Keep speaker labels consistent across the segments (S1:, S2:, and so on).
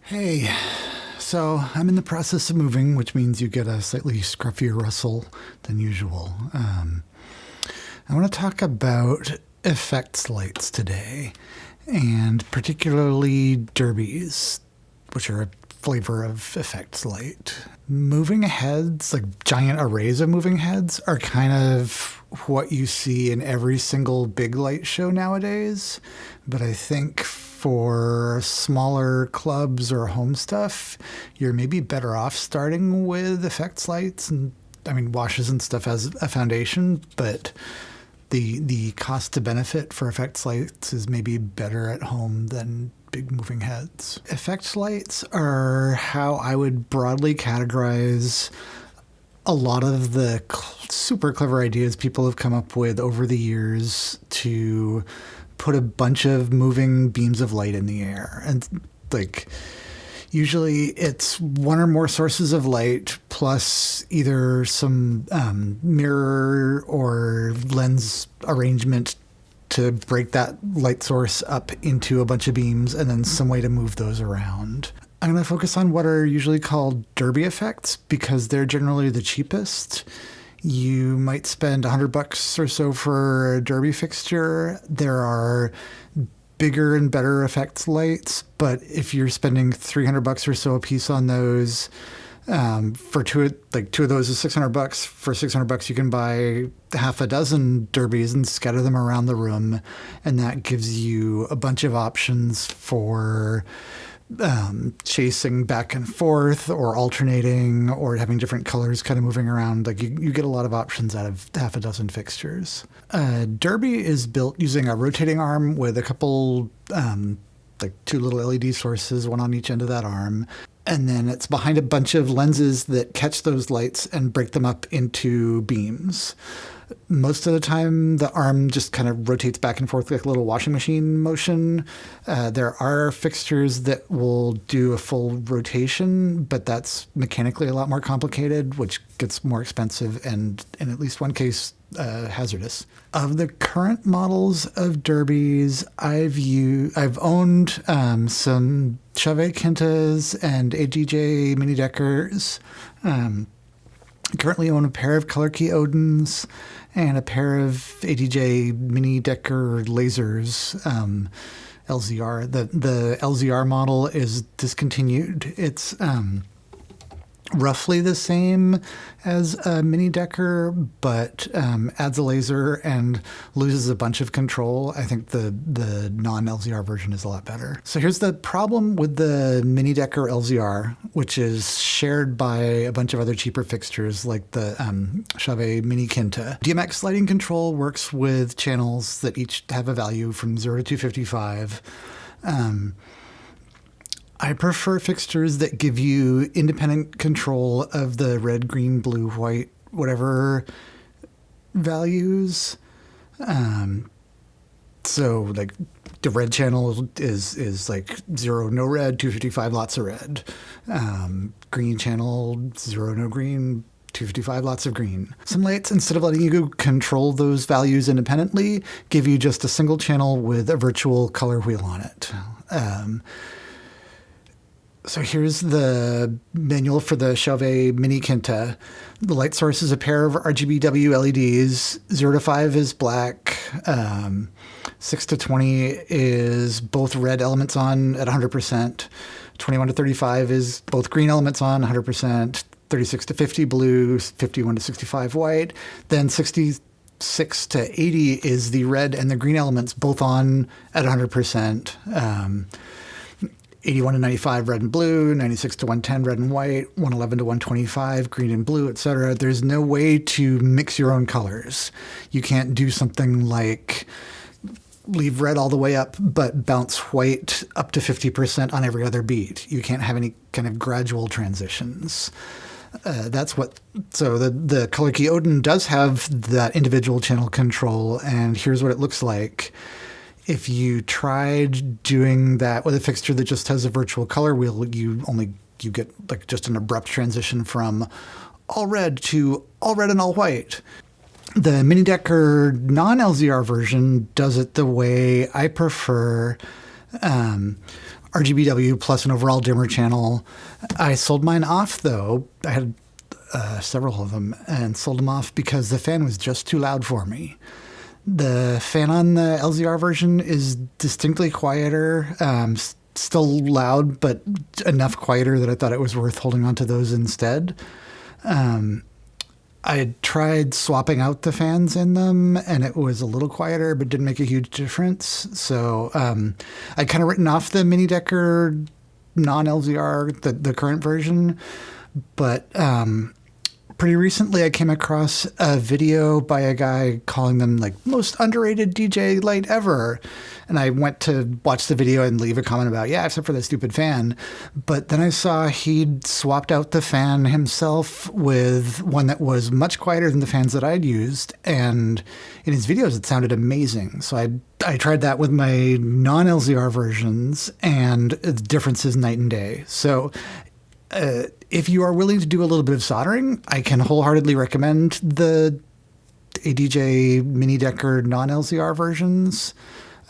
S1: Hey, so I'm in the process of moving, which means you get a slightly scruffier rustle than usual. I want to talk about effects lights today, and particularly derbies, which are a flavor of effects light. Moving heads, like giant arrays of moving heads, are kind of what you see in every single big light show nowadays. But I think for smaller clubs or home stuff, you're maybe better off starting with effects lights and washes and stuff as a foundation, but the cost to benefit for effects lights is maybe better at home than big moving heads. Effects lights are how I would broadly categorize a lot of the super clever ideas people have come up with over the years to put a bunch of moving beams of light in the air. And usually it's one or more sources of light plus either some mirror or lens arrangement to break that light source up into a bunch of beams and then some way to move those around. I'm going to focus on what are usually called derby effects because they're generally the cheapest. You might spend $100 or so for a derby fixture. There are bigger and better effects lights, but if you're spending $300 or so a piece on those, for two of those is $600. For $600, you can buy half a dozen derbies and scatter them around the room, and that gives you a bunch of options for chasing back and forth or alternating or having different colors kind of moving around. You get a lot of options out of half a dozen fixtures. Derby is built using a rotating arm with a couple, two little LED sources, one on each end of that arm. And then it's behind a bunch of lenses that catch those lights and break them up into beams. Most of the time, the arm just kind of rotates back and forth like a little washing machine motion. There are fixtures that will do a full rotation, but that's mechanically a lot more complicated, which gets more expensive and, in at least one case, hazardous. Of the current models of derbies, I've owned some Chauvet Quintas and AGJ mini deckers. I currently own a pair of Color Key Odins and a pair of ADJ mini decker lasers, LZR. The LZR model is discontinued. It's roughly the same as a mini decker, but adds a laser and loses a bunch of control. I think the non-LZR version is a lot better. So here's the problem with the mini decker LZR, which is shared by a bunch of other cheaper fixtures like the Chauvet Mini Quinta. DMX lighting control works with channels that each have a value from 0 to 255. I prefer fixtures that give you independent control of the red, green, blue, white, whatever values. So the red channel is like 0, no red, 255, lots of red. Green channel, 0, no green, 255, lots of green. Some lights, instead of letting you control those values independently, give you just a single channel with a virtual color wheel on it. So here's the manual for the Chauvet Mini Quinta. The light source is a pair of RGBW LEDs. 0 to 5 is black. 6 to 20 is both red elements on at 100%. 21 to 35 is both green elements on 100%. 36 to 50 blue. 51 to 65 white. Then 66 to 80 is the red and the green elements both on at 100%. 81 to 95, red and blue, 96 to 110, red and white, 111 to 125, green and blue, etc. There's no way to mix your own colors. You can't do something like leave red all the way up, but bounce white up to 50% on every other beat. You can't have any kind of gradual transitions. So the Color Key Odin does have that individual channel control, and here's what it looks like. If you tried doing that with a fixture that just has a virtual color wheel, you get just an abrupt transition from all red to all red and all white. The Mini Decker non-LZR version does it the way I prefer. RGBW plus an overall dimmer channel. I sold mine off, though. I had several of them and sold them off because the fan was just too loud for me. The fan on the LZR version is distinctly quieter, still loud, but enough quieter that I thought it was worth holding on to those instead. I had tried swapping out the fans in them, and it was a little quieter, but didn't make a huge difference. So I'd kind of written off the Mini Decker non-LZR, the current version. But pretty recently I came across a video by a guy calling them like most underrated DJ light ever. And I went to watch the video and leave a comment about, yeah, except for that stupid fan. But then I saw he'd swapped out the fan himself with one that was much quieter than the fans that I'd used. And in his videos, it sounded amazing. So I tried that with my non-LZR versions, and the difference is night and day. So if you are willing to do a little bit of soldering, I can wholeheartedly recommend the ADJ Mini Decker non-LZR versions.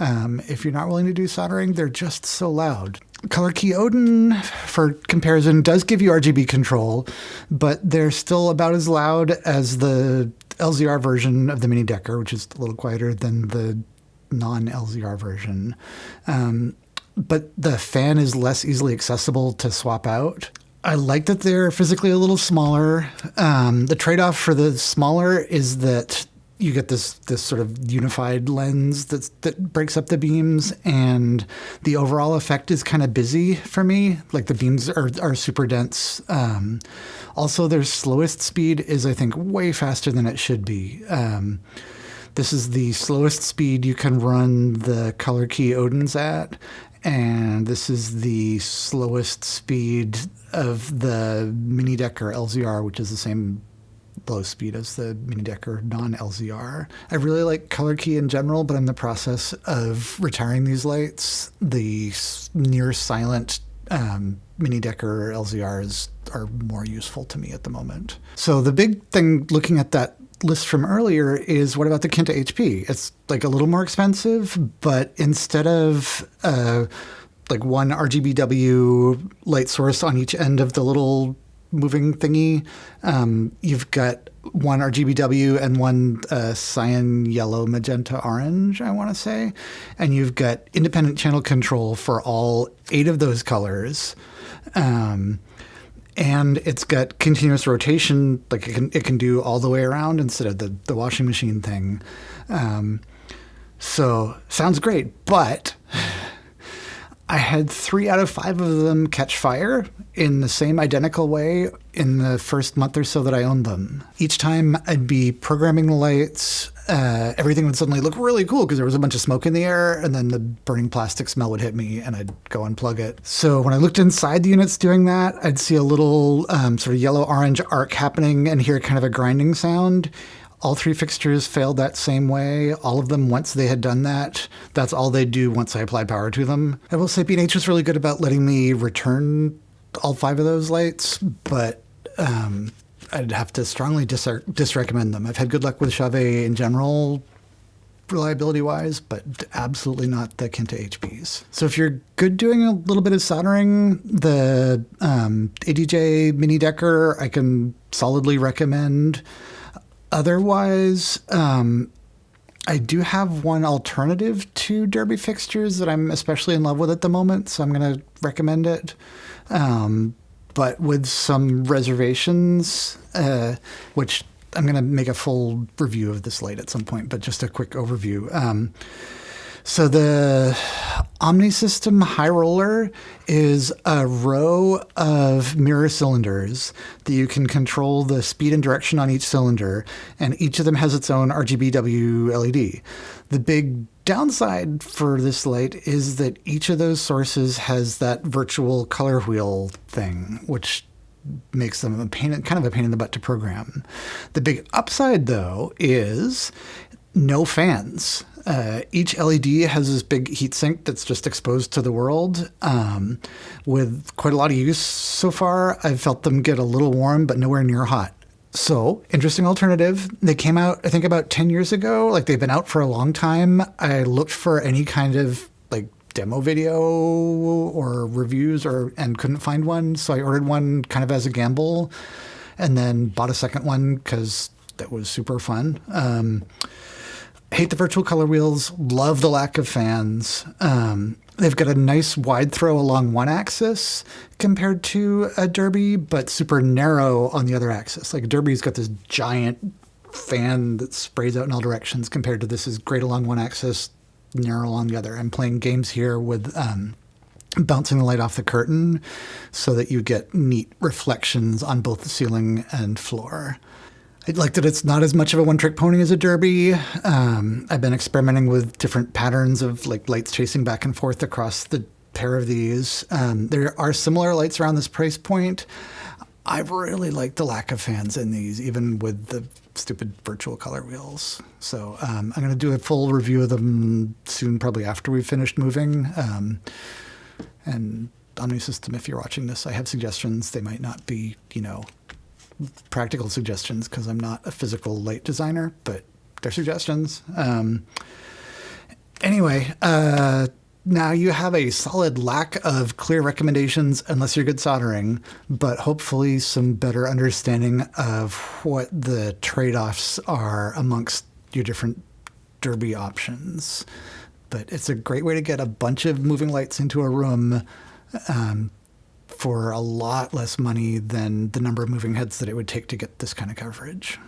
S1: If you're not willing to do soldering, they're just so loud. Color Key Odin, for comparison, does give you RGB control, but they're still about as loud as the LZR version of the Mini Decker, which is a little quieter than the non-LZR version. But the fan is less easily accessible to swap out. I like that they're physically a little smaller. The trade-off for the smaller is that you get this sort of unified lens that breaks up the beams, and the overall effect is kind of busy for me. Like the beams are super dense. Also, their slowest speed is, I think, way faster than it should be. This is the slowest speed you can run the Color Key Odins at, and this is the slowest speed of the Mini Decker LZR, which is the same low speed as the Mini Decker non-LZR. I really like Color Key in general, but I'm in the process of retiring these lights. The near silent Mini Decker LZRs are more useful to me at the moment. So the big thing looking at that list from earlier is, what about the Kinta HP? It's like a little more expensive, but instead of like one RGBW light source on each end of the little moving thingy, you've got one RGBW and one cyan, yellow, magenta, orange, I want to say. And you've got independent channel control for all 8 of those colors. And it's got continuous rotation, like it can do all the way around instead of the washing machine thing. So sounds great, but I had 3 out of 5 of them catch fire in the same identical way in the first month or so that I owned them. Each time I'd be programming the lights, everything would suddenly look really cool because there was a bunch of smoke in the air, and then the burning plastic smell would hit me and I'd go unplug it. So when I looked inside the units doing that, I'd see a little sort of yellow-orange arc happening and hear kind of a grinding sound. All 3 fixtures failed that same way. All of them, once they had done that, that's all they'd do once I applied power to them. I will say B&H was really good about letting me return all 5 of those lights, but I'd have to strongly disrecommend them. I've had good luck with Chauvet in general, reliability-wise, but absolutely not the Kinta HPs. So if you're good doing a little bit of soldering, the ADJ Mini Decker I can solidly recommend. Otherwise, I do have one alternative to Derby fixtures that I'm especially in love with at the moment, so I'm going to recommend it. But with some reservations, which I'm going to make a full review of this light at some point, but just a quick overview. So the Omni System High Roller is a row of mirror cylinders that you can control the speed and direction on each cylinder, and each of them has its own RGBW LED. The big downside for this light is that each of those sources has that virtual color wheel thing, which makes them kind of a pain in the butt to program. The big upside, though, is no fans. Each LED has this big heatsink that's just exposed to the world. With quite a lot of use so far, I've felt them get a little warm, but nowhere near hot. So, interesting alternative. They came out, I think, about 10 years ago. Like, they've been out for a long time. I looked for any kind of, like, demo video or reviews and couldn't find one. So I ordered one kind of as a gamble and then bought a second one because that was super fun. Hate the virtual color wheels. Love the lack of fans. They've got a nice wide throw along one axis compared to a Derby, but super narrow on the other axis. Like Derby's got this giant fan that sprays out in all directions compared to this is great along one axis, narrow on the other. I'm playing games here with bouncing the light off the curtain so that you get neat reflections on both the ceiling and floor. I like that it's not as much of a one-trick pony as a Derby. I've been experimenting with different patterns of like lights chasing back and forth across the pair of these. There are similar lights around this price point. I really like the lack of fans in these, even with the stupid virtual color wheels. So I'm going to do a full review of them soon, probably after we've finished moving. And OmniSystem, if you're watching this, I have suggestions. They might not be, practical suggestions because I'm not a physical light designer, but they're suggestions. Anyway, now you have a solid lack of clear recommendations unless you're good soldering, but hopefully some better understanding of what the trade-offs are amongst your different Derby options. But it's a great way to get a bunch of moving lights into a room for a lot less money than the number of moving heads that it would take to get this kind of coverage.